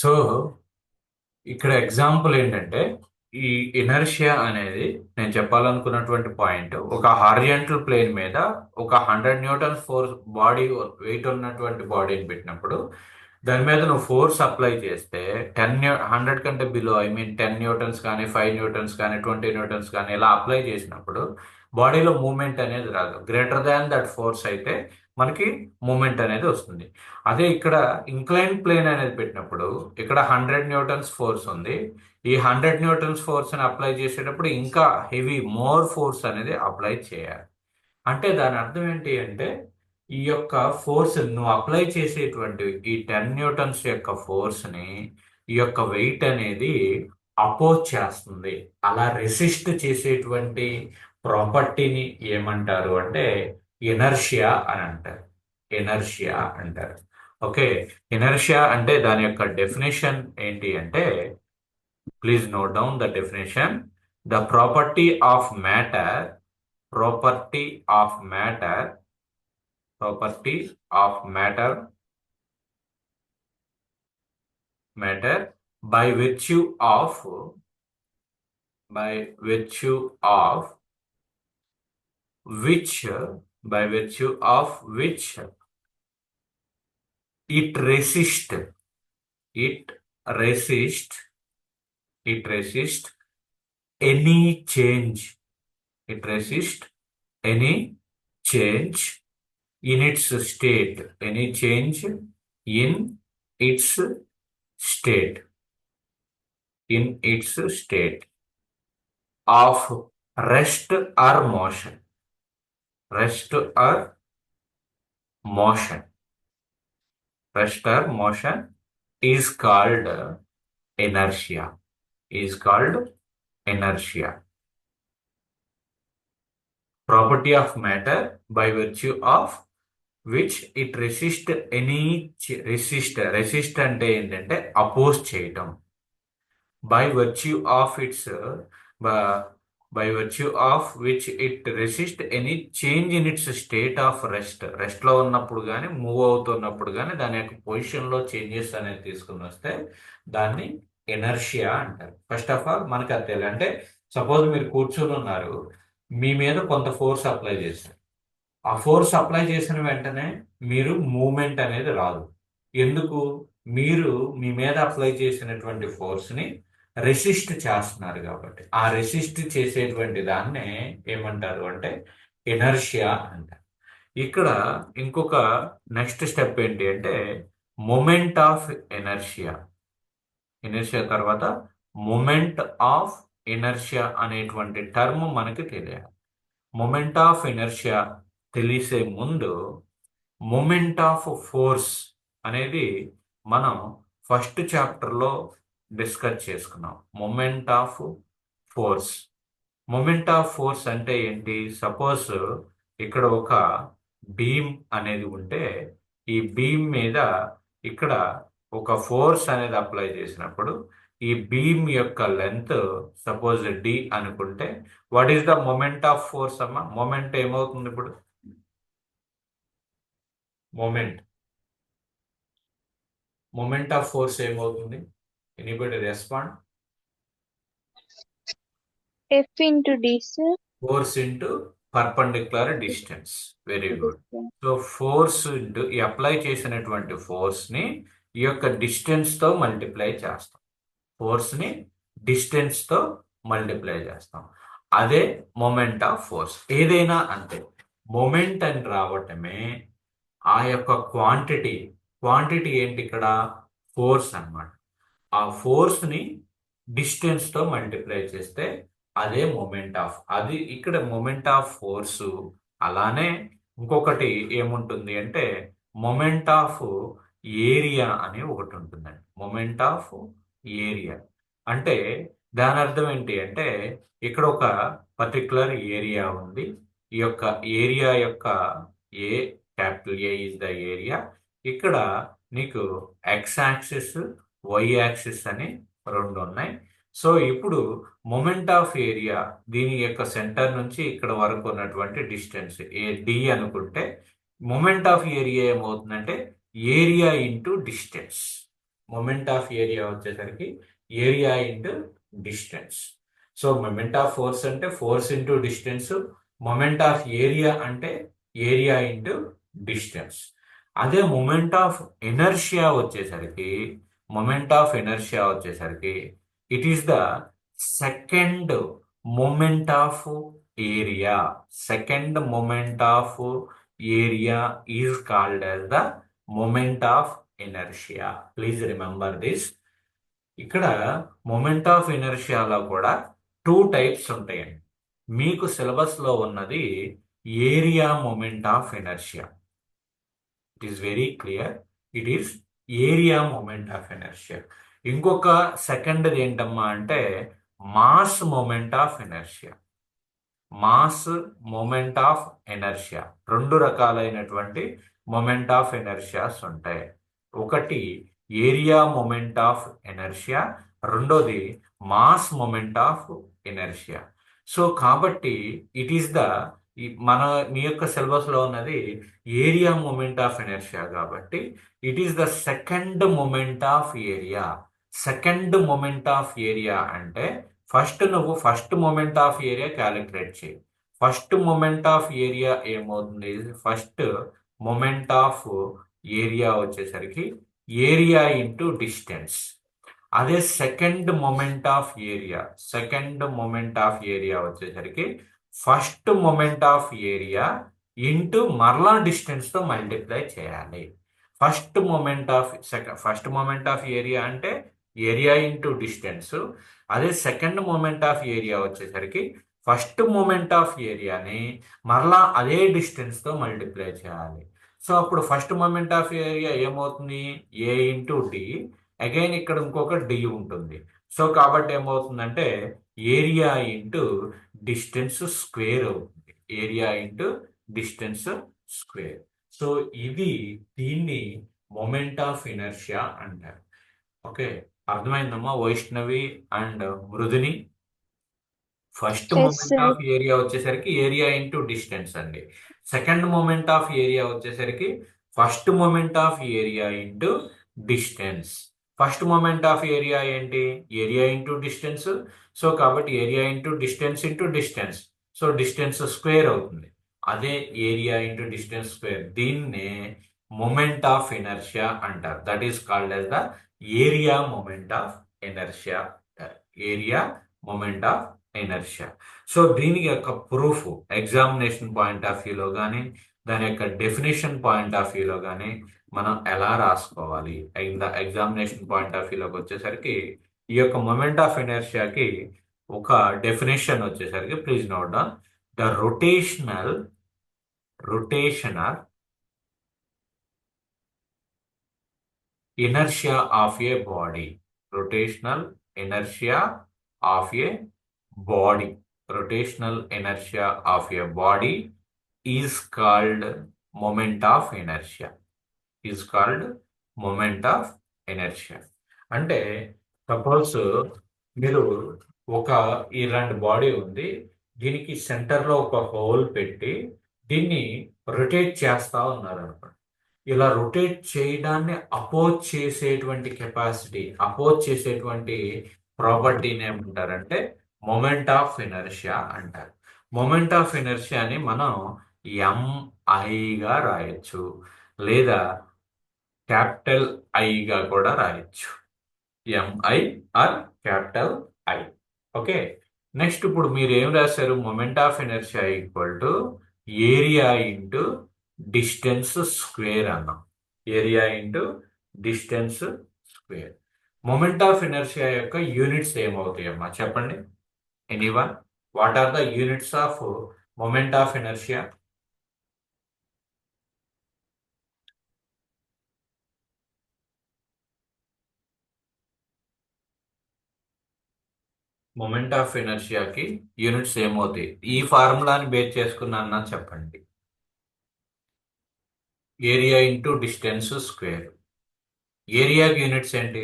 So ఇక్కడ example ఏంటంటే ఈ ఇనర్షియా అనేది నేను చెప్పాలనుకున్నటువంటి పాయింట్ ఒక హారిజంటల్ ప్లేన్ మీద ఒక 100 న్యూటన్స్ ఫోర్స్ బాడీ వెయిట్ ఉన్నటువంటి బాడీని పెట్టినప్పుడు దాని మీద నువ్వు ఫోర్స్ అప్లై చేస్తే 100 కంటే బిలో ఐ మీన్ 10 న్యూటన్స్ కానీ 5 న్యూటన్స్ కానీ 20 న్యూటన్స్ కానీ ఇలా అప్లై చేసినప్పుడు బాడీలో మూమెంట్ అనేది రాదు. గ్రేటర్ దాన్ దట్ ఫోర్స్ అయితే మనకి మూమెంట్ అనేది వస్తుంది. అదే ఇక్కడ ఇంక్లైన్ ప్లేన్ అనేది పెట్టినప్పుడు ఇక్కడ 100 న్యూటన్స్ ఫోర్స్ ఉంది. ఈ 100 న్యూటన్స్ ఫోర్స్ అని అప్లై చేసేటప్పుడు ఇంకా హెవీ మోర్ ఫోర్స్ అనేది అప్లై చేయాలి. అంటే దాని అర్థం ఏంటి అంటే ఈ యొక్క ఫోర్స్ నువ్వు అప్లై చేసేటువంటి ఈ 10 న్యూటన్స్ యొక్క ఫోర్స్ ని ఈ యొక్క వెయిట్ అనేది అపోజ్ చేస్తుంది. అలా రెసిస్ట్ చేసేటువంటి ప్రాపర్టీని ఏమంటారు అంటే ఇనర్షియా అని అంటారు. ఇనర్షియా అంటారు. ఓకే. ఇనర్షియా అంటే దాని యొక్క డెఫినేషన్ ఏంటి అంటే please note down the definition. The property of matter property of matter by virtue of which it resist any change in its state of rest or motion rest or motion is called inertia. Property of matter by virtue of which it resist resist అంటే ఏంటంటే oppose చేయటం. by virtue of which it resist any change in its state of rest లో ఉన్నప్పుడు కానీ move అవుతున్నప్పుడు కానీ దాని యొక్క పొజిషన్ లో చేంజెస్ అనేది తీసుకుని వస్తే దాన్ని ఎనర్షియా అంటారు. ఫస్ట్ ఆఫ్ ఆల్ మనకి అది తెలియాలి. అంటే సపోజ్ మీరు కూర్చొని ఉన్నారు, మీ మీద కొంత ఫోర్స్ అప్లై చేశారు. ఆ ఫోర్స్ అప్లై చేసిన వెంటనే మీరు మూమెంట్ అనేది రాదు. ఎందుకు? మీరు మీ మీద అప్లై చేసినటువంటి ఫోర్స్ ని రెసిస్ట్ చేస్తున్నారు కాబట్టి. ఆ రెసిస్ట్ చేసేటువంటి దాన్నే ఏమంటారు అంటే ఇనర్షియా అంటారు. ఇక్కడ ఇంకొక నెక్స్ట్ స్టెప్ ఏంటి అంటే మొమెంట్ ఆఫ్ ఇనర్షియా తర్వాత మొమెంట్ ఆఫ్ ఇనర్షియా అనేటువంటి టర్మ్ మనకి తెలియాలి. మొమెంట్ ఆఫ్ ఇనర్షియా తెలిసే ముందు మొమెంట్ ఆఫ్ ఫోర్స్ అనేది మనం ఫస్ట్ చాప్టర్లో డిస్కస్ చేసుకున్నాం. మొమెంట్ ఆఫ్ ఫోర్స్ అంటే ఏంటి? సపోజ్ ఇక్కడ ఒక బీమ్ అనేది ఉంటే ఈ బీమ్ మీద ఇక్కడ ఒక ఫోర్స్ అనేది అప్లై చేసినప్పుడు ఈ బీమ్ యొక్క లెంత్ సపోజ్ డి అనుకుంటే what is the moment of force అమ్మా? మొమెంట్ ఏమవుతుంది ఇప్పుడు? మొమెంట్ ఆఫ్ ఫోర్స్ ఏమవుతుంది? Anybody respond? F into D, sir. Force into perpendicular distance. Very good. So force into ఈ అప్లై చేసినటువంటి ఫోర్స్ ని ఈ యొక్క డిస్టెన్స్ తో మల్టిప్లై చేస్తాం. అదే మొమెంట్ ఆఫ్ ఫోర్స్. ఏదైనా అంతే, మొమెంట్ అని రావటమే ఆ యొక్క క్వాంటిటీ ఏంటి ఇక్కడ? ఫోర్స్ అన్నమాట. ఆ ఫోర్స్ ని డిస్టెన్స్ తో మల్టిప్లై చేస్తే అదే అది ఇక్కడ మొమెంట్ ఆఫ్ ఫోర్స్. అలానే ఇంకొకటి ఏముంటుంది అంటే మొమెంట్ ఆఫ్ ఏరియా అని ఒకటి ఉంటుందండి. మొమెంట్ ఆఫ్ ఏరియా అంటే దాని అర్థం ఏంటి అంటే ఇక్కడ ఒక పర్టికులర్ ఏరియా ఉంది. ఈ యొక్క ఏరియా యొక్క capital A is the area. ఇక్కడ నీకు ఎక్స్ యాక్సిస్, వై యాక్సిస్ అని రెండు ఉన్నాయి. సో ఇప్పుడు మొమెంట్ ఆఫ్ ఏరియా దీని యొక్క సెంటర్ నుంచి ఇక్కడ వరకు ఉన్నటువంటి డిస్టెన్స్ డి అనుకుంటే మొమెంట్ ఆఫ్ ఏరియా ఏమవుతుందంటే area into distance. Moment of area వచ్చేసరికి area into distance. So moment of force అంటే force into distance, moment of area అంటే ఏరియా ఇంటూ డిస్టెన్స్. అదే మొమెంట్ ఆఫ్ ఎనర్షియా వచ్చేసరికి it is the second moment of area. Second moment of area is called as the moment of inertia. Please remember this. ఇక్కడ moment of ఇనర్షియాలో కూడా two types ఉంటాయండి. మీకు syllabus లో ఉన్నది area moment of inertia. It is very clear, it is area moment of inertia. ఇంకొక second ఏంటమ్మా అంటే mass moment of inertia. Mass moment of inertia, రెండు రకాలైనటువంటి మొమెంట్ ఆఫ్ ఎనర్షియాస్ ఉంటాయి. ఒకటి ఏరియా మొమెంట్ ఆఫ్ ఎనర్షియా, రెండోది mass moment of inertia. So కాబట్టి it is the మీ యొక్క సిలబస్ లో ఉన్నది ఏరియా మొమెంట్ ఆఫ్ ఎనర్షియా కాబట్టి it is the second moment of area. Second moment of area అంటే నువ్వు first moment of area calculate చేయి. First moment of area ఏమవుతుంది? First moment of area వచ్చేసరికి area into distance. అదే second moment of area వచ్చేసరికి first moment of area into మరలా distance తో multiply చేయాలి. ఫస్ట్ మొమెంట్ ఆఫ్ ఏరియా అంటే area into distance. అదే సెకండ్ మొమెంట్ ఆఫ్ ఏరియా వచ్చేసరికి ఫస్ట్ మొమెంట్ ఆఫ్ ఏరియాని మరలా అదే డిస్టెన్స్ తో మల్టిప్లై చేయాలి. సో అప్పుడు ఫస్ట్ మొమెంట్ ఆఫ్ ఏరియా ఏమవుతుంది? ఏ ఇంటూ డి. అగైన్ ఇక్కడ ఇంకొక డి ఉంటుంది. సో కాబట్టి ఏమవుతుందంటే ఏరియా ఇంటూ డిస్టెన్స్ స్క్వేర్ అవుతుంది. Area into distance square. So దీన్ని మొమెంట్ ఆఫ్ ఇనర్షియా అంటారు. ఓకే, అర్థమైందమ్మా వైష్ణవి అండ్ మృదుని? First Yes, moment sir. Of area వచ్చేసరికి ఏరియా ఇంటూ డిస్టెన్స్ అండి. సెకండ్ మూమెంట్ ఆఫ్ ఏరియా వచ్చేసరికి first moment of area into distance. First moment of area ఏంటి? Area into distance. So కాబట్టి area into distance. So distance square అవుతుంది. అదే area into distance square. దీన్నే moment of inertia అంటారు. That is called as the area moment of inertia. Area moment of inertia. So దీనికి యొక్క proof examination point of వ్యూలో కానీ దాని యొక్క డెఫినేషన్ పాయింట్ ఆఫ్ వ్యూలో కానీ మనం ఎలా రాసుకోవాలి? ఎగ్జామినేషన్ పాయింట్ ఆఫ్ వ్యూలోకి వచ్చేసరికి ఈ యొక్క మొమెంట్ ఆఫ్ ఇనర్షియాకి ఒక డెఫినేషన్ వచ్చేసరికి please note down. The rotational inertia of a body. Rotational inertia of a body. Rotational inertia of a body is called moment of inertia. Is called moment of inertia. అంటే suppose మీరు ఇలాంటి body ఉంది, దీనికి centre లో ఒక whole పెట్టి దీన్ని rotate చేస్తా ఉన్నారు అనుకోండి. ఇలా రొటేట్ చేయడాన్ని అపోజ్ చేసేటువంటి ప్రాపర్టీని ఏమంటారంటే మొమెంట్ ఆఫ్ ఇనర్షియా అంటారు. మొమెంట్ ఆఫ్ ఇనర్షియాని మనం ఎంఐగా రాయొచ్చు, లేదా క్యాపిటల్ ఐగా కూడా రాయొచ్చు. MI or capital I. Okay, next ఇప్పుడు మీరు ఏం రాశారు? Moment of inertia equal to area into distance square అన్నాం. Area into distance square. Moment of inertia యొక్క యూనిట్స్ ఏమవుతాయమ్మా చెప్పండి? Anyone? What are the units of moment of inertia? Moment of ఇనర్షియాకి units ఏమవుతాయి? ఈ ఫార్ములాని బేస్ చేసుకున్నా చెప్పండి. Area into distance square. ఏరియాకి యూనిట్స్ ఏంటి?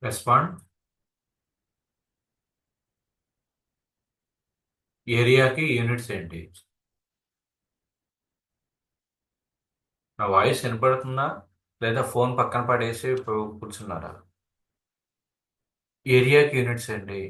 రెస్పాండ్. ఏరియాకి యూనిట్స్ ఏంటి? నా వాయిస్ వినపడుతుందా? లేదా ఫోన్ పక్కన పడేసి కూర్చున్నారా? ఏరియాకి యూనిట్స్ అండి.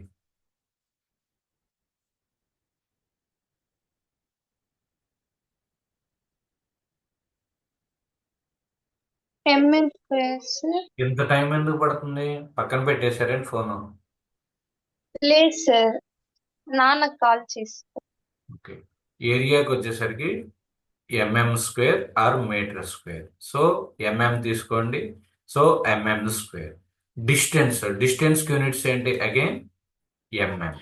MM square sir. ఇంత టైం ఎందుకు పడుతుంది? పక్కన పెట్టేశారేంటి ఫోను? లేదు సార్, నాన్నకు కాల్ చేస్తా. ఓకే. ఏరియాకి వచ్చేసరికి MM square or metre square. So MM తీసుకోండి. So MM square. Distance units ఏంటి again? MM.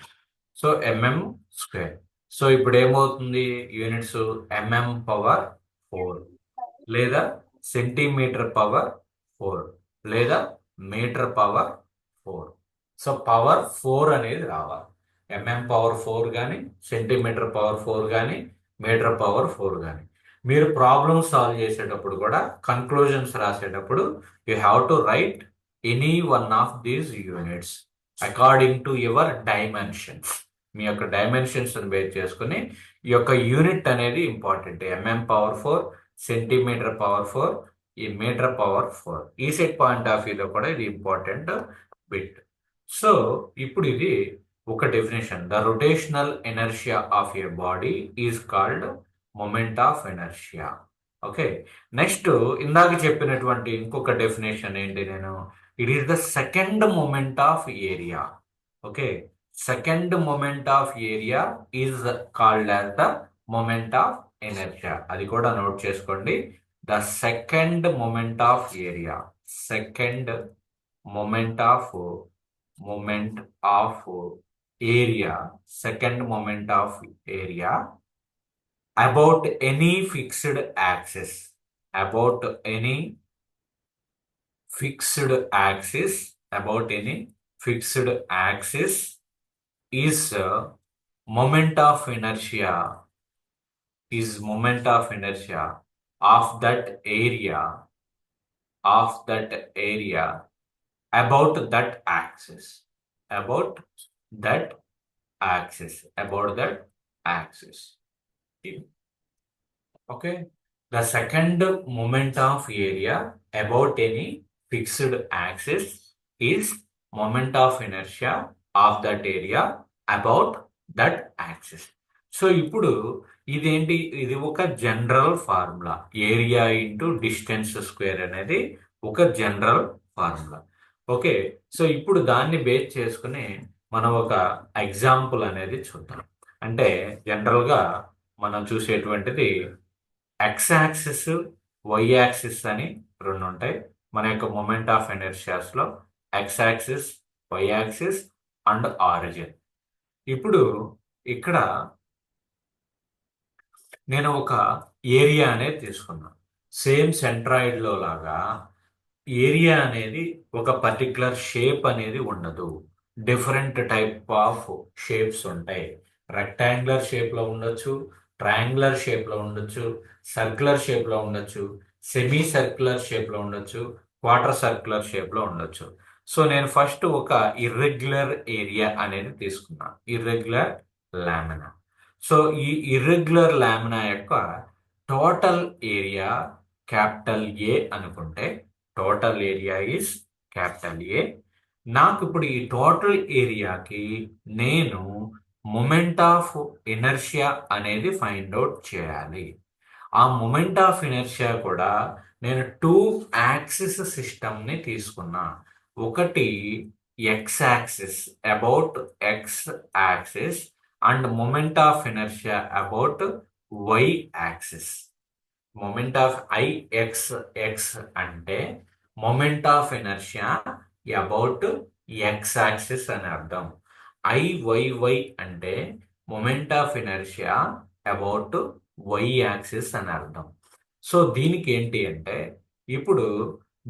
So MM square. So ఇప్పుడు ఏమవుతుంది? యూనిట్స్ ఎంఎం పవర్ 4 లేదా సెంటీమీటర్ పవర్ 4 లేదా మీటర్ పవర్ 4. సో పవర్ 4 అనేది రావాలి. ఎంఎం పవర్ 4 కానీ సెంటీమీటర్ పవర్ 4 కానీ మీటర్ పవర్ 4 కానీ. మీరు ప్రాబ్లమ్ సాల్వ్ చేసేటప్పుడు కూడా కన్క్లూజన్స్ రాసేటప్పుడు you have to write any one of these units according to your dimensions. మీ యొక్క డైమెన్షన్స్ బేస్ చేసుకుని ఈ యొక్క యూనిట్ అనేది important. MM power 4, centimetre power 4, ఈ మీటర్ పవర్ 4. ఈ సెట్ పాయింట్ ఆఫ్ వ్యూలో కూడా ఇది ఇంపార్టెంట్ బిట్. సో ఇప్పుడు ఇది ఒక definition. The rotational inertia of A body is called moment of inertia. Okay. Next ఇందాక చెప్పినటువంటి ఇంకొక డెఫినేషన్ ఏంటి? నేను it is the second moment of area. Okay. Second moment of area is called as the moment of inertia. అది కూడా note చేసుకోండి. The second moment of area. Second moment of moment of area. Second moment of area about any fixed axis. About any fixed axis. About any fixed axis is moment of inertia. Is moment of inertia of that area. Of that area about that axis. About that axis. About that axis. Okay. The second moment of area about any fixed axis is moment of inertia of that area about that axis. So ఇప్పుడు ఇదేంటి? ఇది ఒక general formula. Area into distance square అనేది ఒక general formula. Okay. So ఇప్పుడు దాన్ని base చేసుకుని మనం ఒక ఎగ్జాంపుల్ అనేది చూద్దాం. అంటే జనరల్గా మనం చూసేటువంటిది ఎక్స్ యాక్సిస్, వై యాక్సిస్ అని రెండు ఉంటాయి మన యొక్క మొమెంట్ ఆఫ్ ఎనర్షియాస్ లో. X axis, Y axis and origin. ఇప్పుడు ఇక్కడ నేను ఒక ఏరియా అనేది తీసుకున్నాను. సేమ్ సెంట్రాయిడ్ లో లాగా ఏరియా అనేది ఒక పర్టికులర్ షేప్ అనేది ఉండదు. డిఫరెంట్ టైప్ ఆఫ్ షేప్స్ ఉంటాయి. రెక్టాంగులర్ షేప్ లో ఉండొచ్చు, ట్రయాంగులర్ షేప్ లో ఉండొచ్చు, సర్క్యులర్ షేప్ లో ఉండొచ్చు, సెమీ సర్క్యులర్ షేప్ లో ఉండొచ్చు, క్వార్టర్ సర్క్యులర్ షేప్ లో ఉండొచ్చు. సో నేను ఫస్ట్ ఒక ఇర్రెగ్యులర్ ఏరియా అనేది తీసుకున్నా. Irregular lamina. సో ఈ ఇర్రెగ్యులర్ లామినా యొక్క టోటల్ ఏరియా క్యాపిటల్ ఏ అనుకుంటే, టోటల్ ఏరియా ఈస్ క్యాపిటల్ ఏ. నాకు ఇప్పుడు ఈ టోటల్ ఏరియాకి నేను మొమెంట్ ఆఫ్ ఇనర్షియా అనేది ఫైండ్ అవుట్ చేయాలి. ఆ మొమెంట్ ఆఫ్ ఇనర్షియా కూడా నేను 2 యాక్సిస్ సిస్టమ్ ని తీసుకున్నా. ఒకటి X axis, about X axis, and moment of inertia about why axis. Moment of X అంటే moment of inertia about X axis అని అర్థం. వై అంటే moment of inertia about why axis అని అర్థం. సో దీనికి ఏంటి అంటే ఇప్పుడు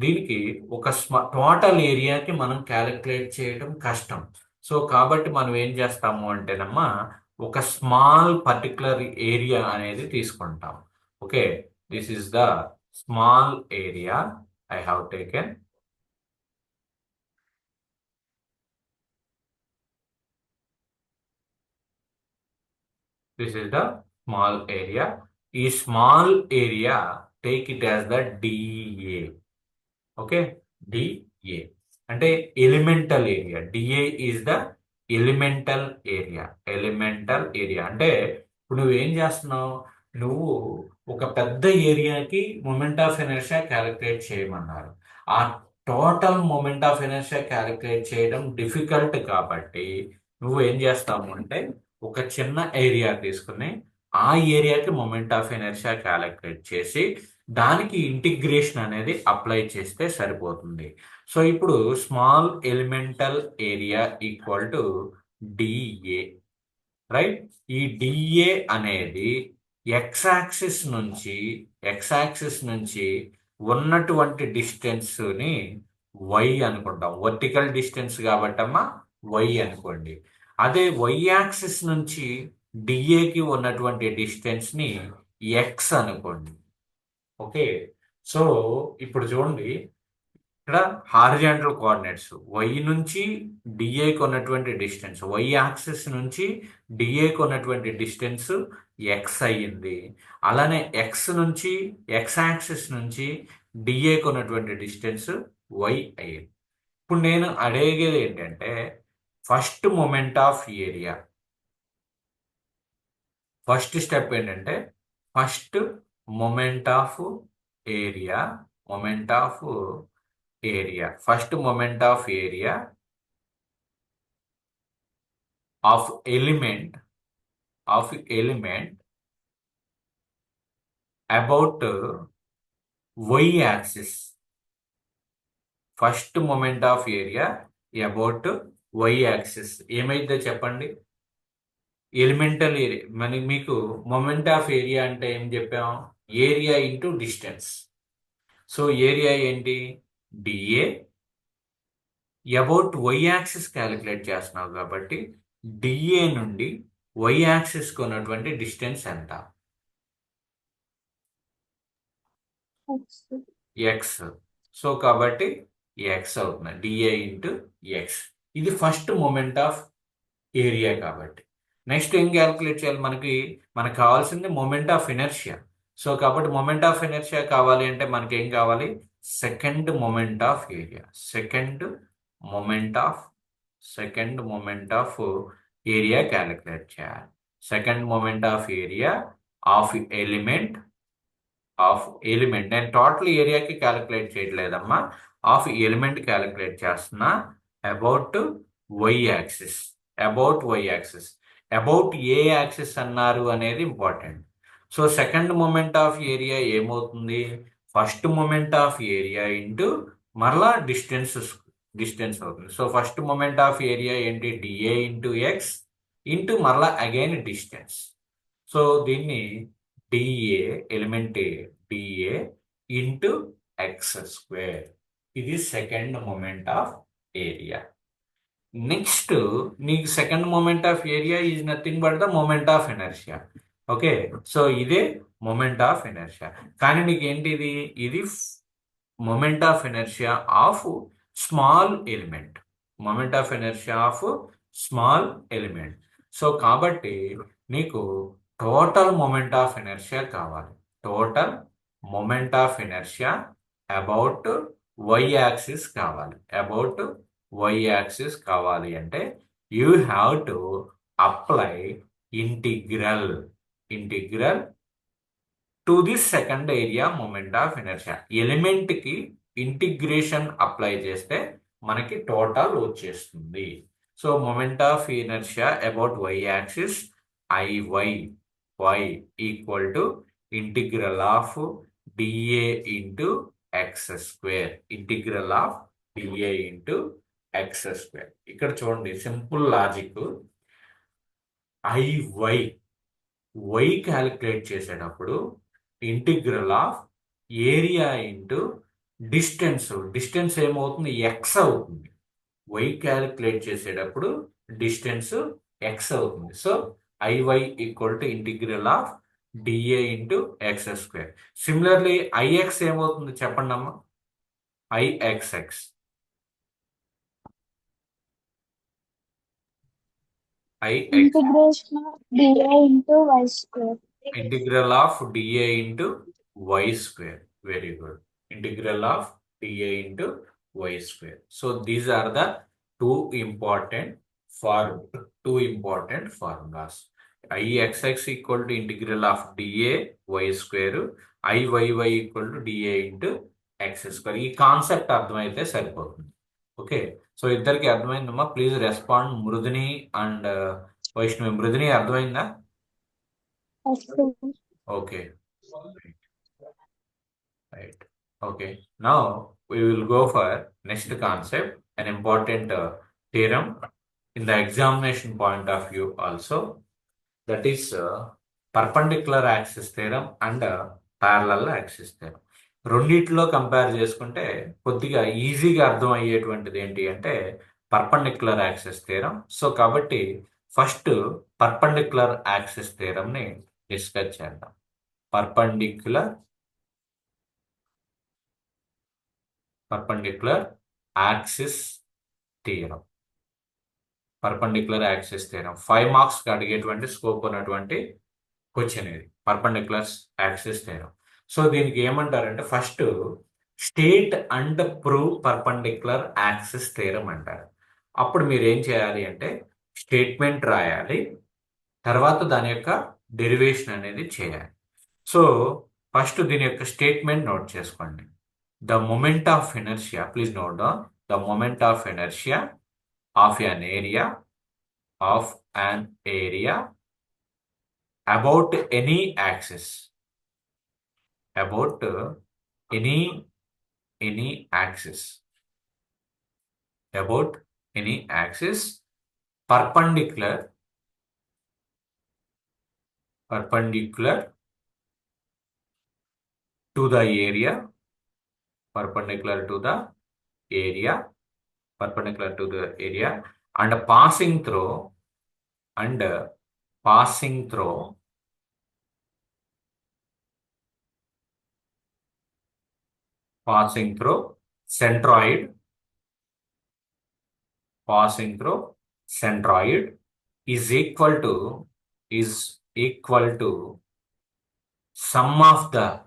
దీనికి ఒక టోటల్ ఏరియాకి మనం క్యాలిక్యులేట్ చేయడం కష్టం. సో కాబట్టి మనం ఏం చేస్తాము అంటేనమ్మా ఒక స్మాల్ పర్టికులర్ ఏరియా అనేది తీసుకుంటాం. Okay. This is the small area I have taken. This is the small area. ఈ small area take it as the DA. Okay, DA అంటే elemental area. DA is the elemental area. Elemental area అంటే ఇప్పుడు నువ్వేం చేస్తున్నావు, నువ్వు ఒక పెద్ద ఏరియాకి మొమెంట్ ఆఫ్ ఇనర్షియా క్యాలిక్యులేట్ చేయమన్నారు. ఆ total moment of inertia calculate చేయడం డిఫికల్ట్ కాబట్టి నువ్వు ఏం చేస్తావు అంటే ఒక చిన్న ఏరియా తీసుకుని ఆ ఏరియాకి మొమెంట్ ఆఫ్ ఇనర్షియా క్యాలిక్యులేట్ చేసి దానికి ఇంటిగ్రేషన్ అనేది అప్లై చేస్తే సరిపోతుంది. సో ఇప్పుడు small elemental area equal to dA, right? ఈ డిఏ అనేది ఎక్స్ యాక్సిస్ నుంచి ఉన్నటువంటి డిస్టెన్స్ ని వై అనుకుంటాం. వర్టికల్ డిస్టెన్స్ కాబట్టమ్మా వై అనుకోండి. అదే వై యాక్సిస్ నుంచి డిఏకి ఉన్నటువంటి డిస్టెన్స్ ని ఎక్స్ అనుకోండి. ఓకే, సో ఇప్పుడు చూడండి, ఇక్కడ హారిజాంటల్ కోఆర్డినేట్స్ వై నుంచి డిఏకి ఉన్నటువంటి డిస్టెన్స్, వై యాక్సిస్ నుంచి డిఏకి ఉన్నటువంటి డిస్టెన్స్ ఎక్స్ అయ్యింది. అలానే ఎక్స్ నుంచి ఎక్స్ యాక్సిస్ నుంచి డిఏకి ఉన్నటువంటి డిస్టెన్స్ వై అయ్యింది. ఇప్పుడు నేను అడిగేది ఏంటంటే first moment of area. First step ఏంటంటే first moment of area. Moment of area, first moment of area of element about why axis. First moment of area about why axis ఏమైందో చెప్పండి. Elemental area మీకు moment of area అంటే ఏం చెప్పాం, area into distance. So area ఏంటి, DA. About why axis calculate చేస్తున్నావు కాబట్టి DA నుండి వై యాక్సిస్ కు ఉన్నటువంటి డిస్టెన్స్ ఎంత, ఎక్స్. సో కాబట్టి ఎక్స్ అవుతుంది, డిఏ ఇంటూ ఎక్స్. ఇది ఫస్ట్ మొమెంట్ ఆఫ్ ఏరియా కాబట్టి నెక్స్ట్ ఏం క్యాలిక్యులేట్ చేయాలి, మనకు కావాల్సింది మొమెంట్ ఆఫ్ ఇనర్షియా. సో కాబట్టి మొమెంట్ ఆఫ్ ఇనర్షియా కావాలి అంటే మనకి ఏం కావాలి, second moment of area. Second moment of area calculate చేయాలి. Second moment of area of element నేను టోటల్ ఏరియాకి క్యాలిక్యులేట్ చేయట్లేదమ్మా, ఆఫ్ ఎలిమెంట్ క్యాలిక్యులేట్ చేస్తున్నా. About why axis. About A axis అన్నారు అనేది important. So second moment of area ఏమవుతుంది, first moment of area into మరలా distance అవుతుంది. So first moment of area ఏంటి, డిఏ ఇంటూ ఎక్స్ ఇంటూ మరలా again distance. So దీన్ని DA element DA into X square. ఇది second moment of area. Next నీకు second moment of area is nothing but the moment of inertia. Okay, so ఇదే moment of inertia. కానీ నీకు ఏంటి ఇది moment of inertia of small element. Moment of inertia of small element. So కాబట్టి నీకు total moment of inertia కావాలి. Total moment of inertia about why axis కావాలి. About why axis కావాలి అంటే you have to apply integral to this second area moment of inertia. Element కి integration apply చేస్తే మనకి total వచ్చేస్తుంది. So moment of inertia about why axis y equal to integral of DA into X square. Integral of DA into X square. ఇక్కడ చూడండి simple logic. Y calculate చేసేటప్పుడు integral of area into distance ఏమవుతుంది, X అవుతుంది. Y calculate చేసేటప్పుడు distance X అవుతుంది. So IY equal to integral of DA into X square. Similarly IX ఏమవుతుంది చెప్పండి అమ్మా, IXX. Integration of dA into y square. Integral of DA into y square. Very good. Integral of dA into y square. So these are the two important formulas. Ixx equal to integral of dA y square, Iyy equal to dA into x square. ఈ concept అర్థమైతే సరిపోతుంది. Okay, so ఇద్దరికి అర్థమైందమ్మా? Please respond Mriduni and Vaishnavi. Mriduni అర్థమైందా? Okay, right. Okay, now we will go for next concept, an important theorem in the examination point of view also, that is perpendicular axis theorem and parallel axis theorem. రెండిట్లో compare చేసుకుంటే కొద్దిగా ఈజీగా అర్థం అయ్యేటువంటిది ఏంటి అంటే perpendicular axis theorem. So కాబట్టి first perpendicular axis థియరంని డిస్కస్ చేద్దాం. Perpendicular axis theorem. Perpendicular axis theorem 5 marks అడిగేటువంటి స్కోప్ ఉన్నటువంటి క్వశ్చన్ ఇది, పర్పెండిక్యులర్ యాక్సిస్ థియరం. సో దీనికి ఏమంటారంటే first state and prove perpendicular axis theorem అంటారు. అప్పుడు మీరు ఏం చేయాలి అంటే స్టేట్మెంట్ రాయాలి, తర్వాత దాని యొక్క డెరివేషన్ అనేది చేయాలి. సో ఫస్ట్ దీని యొక్క స్టేట్మెంట్ నోట్ చేసుకోండి. The moment of inertia, please note down, the moment of inertia of an area about any axis, about any axis, about any axis perpendicular to the area, perpendicular to the area and passing through centroid is equal to sum of the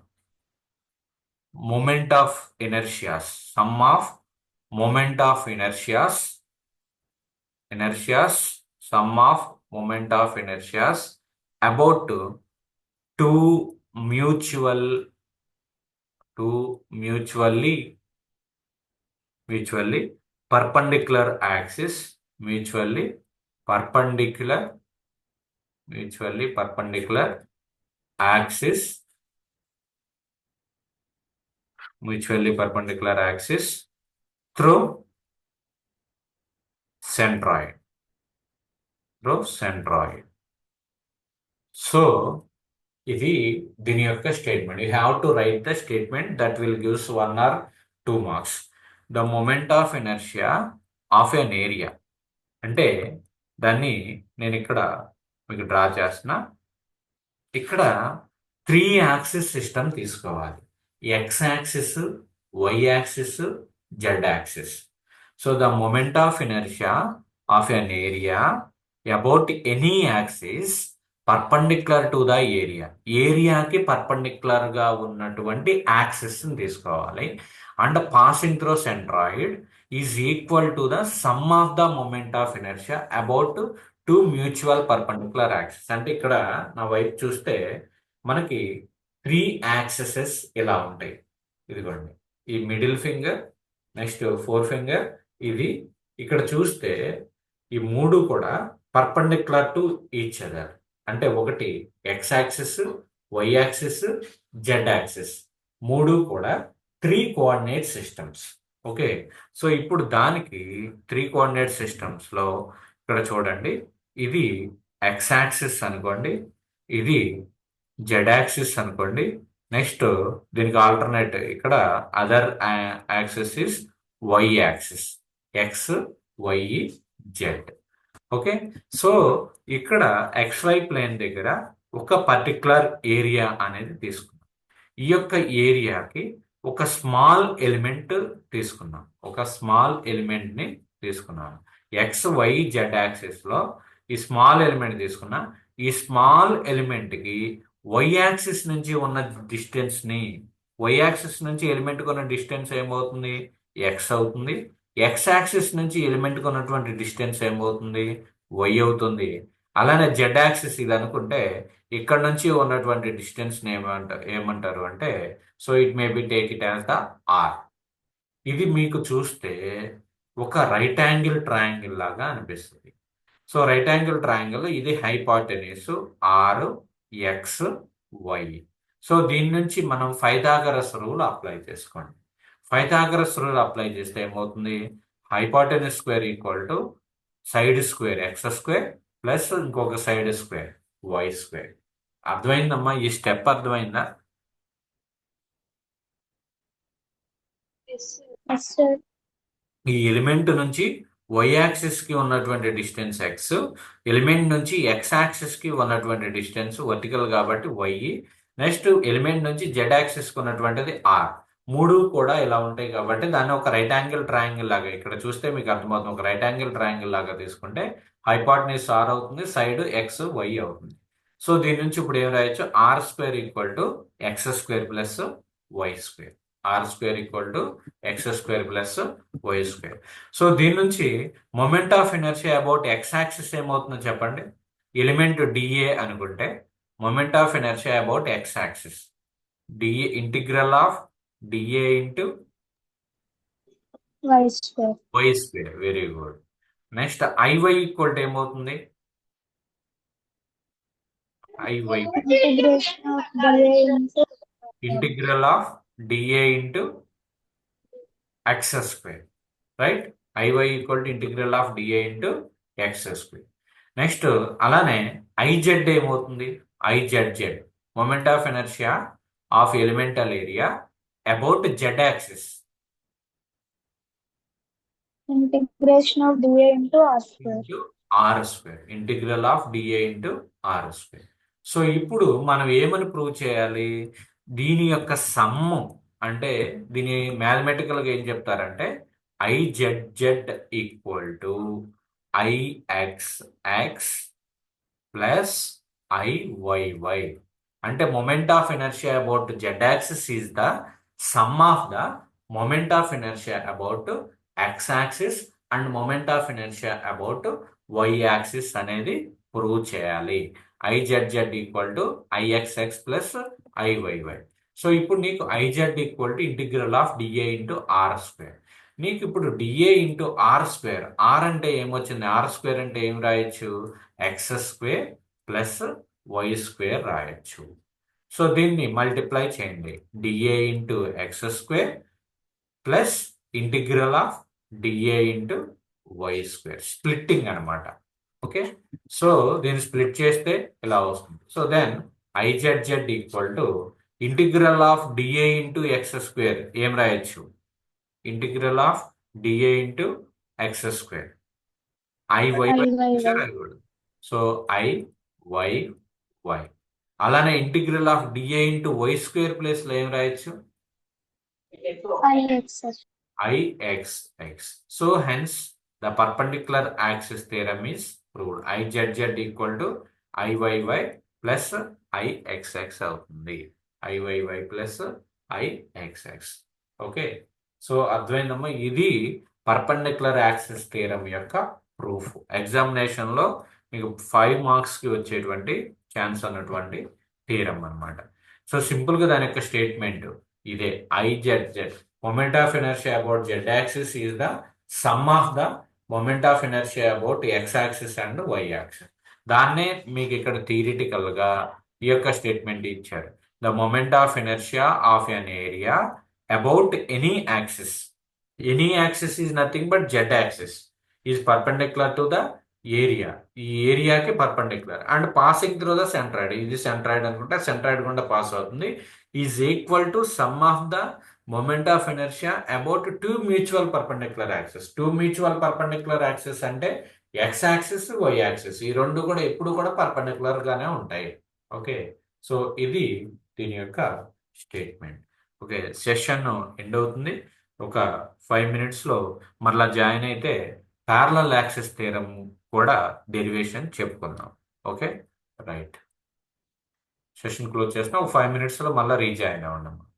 moment of inertias about two mutually perpendicular axis, mutually perpendicular axis through centroid. So ఇది దీని యొక్క statement. You have to write the statement that will gives 1 or 2 marks. The moment of inertia of an area అంటే దాన్ని నేను ఇక్కడ మీకు draw చేస్తున్నా. ఇక్కడ 3 యాక్సిస్ సిస్టమ్ తీసుకోవాలి. X axis, Y axis, Z axis. So the moment of inertia of an area about any axis perpendicular to the ఏరియాకి perpendicular గా ఉన్నటువంటి యాక్సిస్ తీసుకోవాలి. And passing through centroid is equal to the sum of the moment of inertia about 2 mutual perpendicular axis. అంటే ఇక్కడ నా వైపు చూస్తే మనకి 3 యాక్సెసెస్ ఇలా ఉంటాయి. ఇదిగోండి, ఈ మిడిల్ ఫింగర్, నెక్స్ట్ 4 ఫింగర్, ఇది. ఇక్కడ చూస్తే ఈ 3 కూడా పర్పెండిక్యులర్ టు ఈచ్ అదర్. అంటే ఒకటి X axis, Y axis, Z axis, 3 కూడా 3 కోఆర్డినేట్ సిస్టమ్స్. ఓకే, సో ఇప్పుడు దానికి 3 కోఆర్డినేట్ సిస్టమ్స్ లో ఇక్కడ చూడండి, ఇది ఎక్స్ యాక్సిస్ అనుకోండి, ఇది జెడ్ యాక్సిస్ అనుకోండి, నెక్స్ట్ దీనికి ఆల్టర్నేట్ ఇక్కడ other axis is Y axis, X, Y, Z. Okay, so ఇక్కడ XY ప్లేన్ దగ్గర ఒక పర్టికులర్ ఏరియా అనేది తీసుకున్నాం. ఈ యొక్క ఏరియాకి ఒక స్మాల్ ఎలిమెంట్ తీసుకున్నాం, ఎక్స్, వై, జెడ్ యాక్సిస్ లో ఈ స్మాల్ ఎలిమెంట్ తీసుకున్నా. ఈ స్మాల్ ఎలిమెంట్ కి వై యాక్సిస్ నుంచి ఉన్న డిస్టెన్స్ని, వై యాక్సిస్ నుంచి ఎలిమెంట్కి ఉన్న డిస్టెన్స్ ఏమవుతుంది, ఎక్స్ అవుతుంది. ఎక్స్ యాక్సిస్ నుంచి ఎలిమెంట్కి ఉన్నటువంటి డిస్టెన్స్ ఏమవుతుంది, వై అవుతుంది. అలానే జెడ్ యాక్సిస్ ఇది అనుకుంటే ఇక్కడ నుంచి ఉన్నటువంటి డిస్టెన్స్ ఏమంటారు అంటే, so it may be take it as the R. ఇది మీకు చూస్తే ఒక రైట్ యాంగిల్ ట్రయాంగిల్ లాగా అనిపిస్తుంది. సో రైట్ యాంగిల్ ట్రయాంగిల్ ఇది hypotenuse R X Y. So దీని నుంచి మనం పైథాగరస్ రూల్ అప్లై చేసుకోండి. పైథాగరస్ రూల్ అప్లై చేస్తే ఏమవుతుంది, hypotenuse square equal to side square X square plus ఇంకొక సైడ్ స్క్వేర్ వై స్క్వేర్. అర్థమైందమ్మా? ఈ స్టెప్ అర్థమైందా? Yes sir. ఈ ఎలిమెంట్ నుంచి వై యాక్సిస్ కి ఉన్నటువంటి డిస్టెన్స్ ఎక్స్, ఎలిమెంట్ నుంచి ఎక్స్ యాక్సిస్ కి ఉన్నటువంటి డిస్టెన్స్ వర్టికల్ కాబట్టి వై, నెక్స్ట్ ఎలిమెంట్ నుంచి జెడ్ యాక్సిస్ కి ఉన్నటువంటిది ఆర్. మూడు కూడా ఇలా ఉంటాయి కాబట్టి దాన్ని ఒక రైట్ యాంగిల్ ట్రయాంగిల్ లాగా ఇక్కడ చూస్తే మీకు అర్థమవుతుంది. ఒక రైట్ యాంగిల్ ట్రయాంగిల్ లాగా తీసుకుంటే హైపాటెన్యూస్ ఆర్ అవుతుంది, సైడ్ ఎక్స్ వై అవుతుంది. సో దీని నుంచి ఇప్పుడు ఏం రాయొచ్చు, R square equal to X square plus why square. R square equal to X square plus why square. So దీని నుంచి moment of inertia about X axis ఏమవుతుందో చెప్పండి. ఎలిమెంట్ డిఏ అనుకుంటే moment of inertia about X axis dA integral of DA into why square. Y square. Very good. Next IY equal to ఏమవుతుంది, IY integration of DA into integral of DA into X square, right? IY equal to integral of DA into X square. Next అలానే IZ ఏమవుతుంది, IZ moment of inertia of elemental area about Z axis integration of DA into are square. Into are square. Integral of DA into are square. So ఇప్పుడు మనం ఏమని prove చేయాలి, దీని యొక్క sum అంటే దీని మ్యాథమెటికల్గా ఏం చెప్తారంటే IZ equal to IXX plus IYY. అంటే moment of inertia about Z axis is the sum of the moment of inertia about X axis and moment of inertia about why axis అనేది prove చేయాలి. IZ equal to IXX plus IYY. So ఇప్పుడు నీకు IZ equal to integral of DA into are square. నీకు ఇప్పుడు DA into are square, r అంటే ఏమొచ్చింది, r square అంటే ఏం రాయొచ్చు, X square plus why square రాయొచ్చు. సో దీన్ని మల్టిప్లై చేయండి, DA into X square plus integral of DA into why square. Splitting అనమాట. ఓకే, సో దీన్ని స్ప్లిట్ చేస్తే ఇలా వస్తుంది. So then IZ equal to integral of DA into X square ఏం రాయొచ్చు, integral of DA into X square IY రాయకూడదు. So IY. అలానే integral of DA into why square place లో ఏం రాయొచ్చు, IXX. So hence the perpendicular axis theorem is proved. IZ equal to IYY plus IXX అవుతుంది. IYY plus IXX. Okay, so అర్థమైందమ్మా? ఇది perpendicular axis theorem యొక్క proof. ఎగ్జామినేషన్లో మీకు 5 మార్క్స్కి వచ్చేటువంటి ఛాన్స్ ఉన్నటువంటి థియరమ్ అనమాట. సో సింపుల్గా దాని యొక్క స్టేట్మెంట్ ఇదే, IZ moment of inertia about Z axis is the sum of the moment of inertia about X axis and Y axis. దాన్నే మీకు ఇక్కడ థియరిటికల్గా ఈ యొక్క స్టేట్మెంట్ ఇచ్చారు. The moment of inertia of an area about any axis. Any axis is nothing but Z axis is perpendicular to the area. ఈ ఏరియాకి perpendicular and passing through the centroid. ఇది సెంట్రాయిడ్ అనుకుంటే సెంట్రాయిడ్ గుండా pass అవుతుంది. Is equal to some of the moment of inertia about 2 mutual perpendicular axis. 2 mutual perpendicular axis అంటే X axis Y axis, ఈ రెండు కూడా ఎప్పుడు కూడా పర్పెండిక్యులర్ గానే ఉంటాయి. ఓకే, సో ఇది దీని యొక్క స్టేట్మెంట్. ఓకే, సెషన్ ఎండ్ అవుతుంది. ఒక 5 మినిట్స్లో మరలా జాయిన్ అయితే ప్యారలల్ యాక్సిస్ థియరమ్ కూడా డెరివేషన్ చెప్పుకుందాం. Okay, right. సెషన్ క్లోజ్ చేసిన ఒక 5 minutes లో మళ్ళీ రీజాయిన్ అవ్వండి.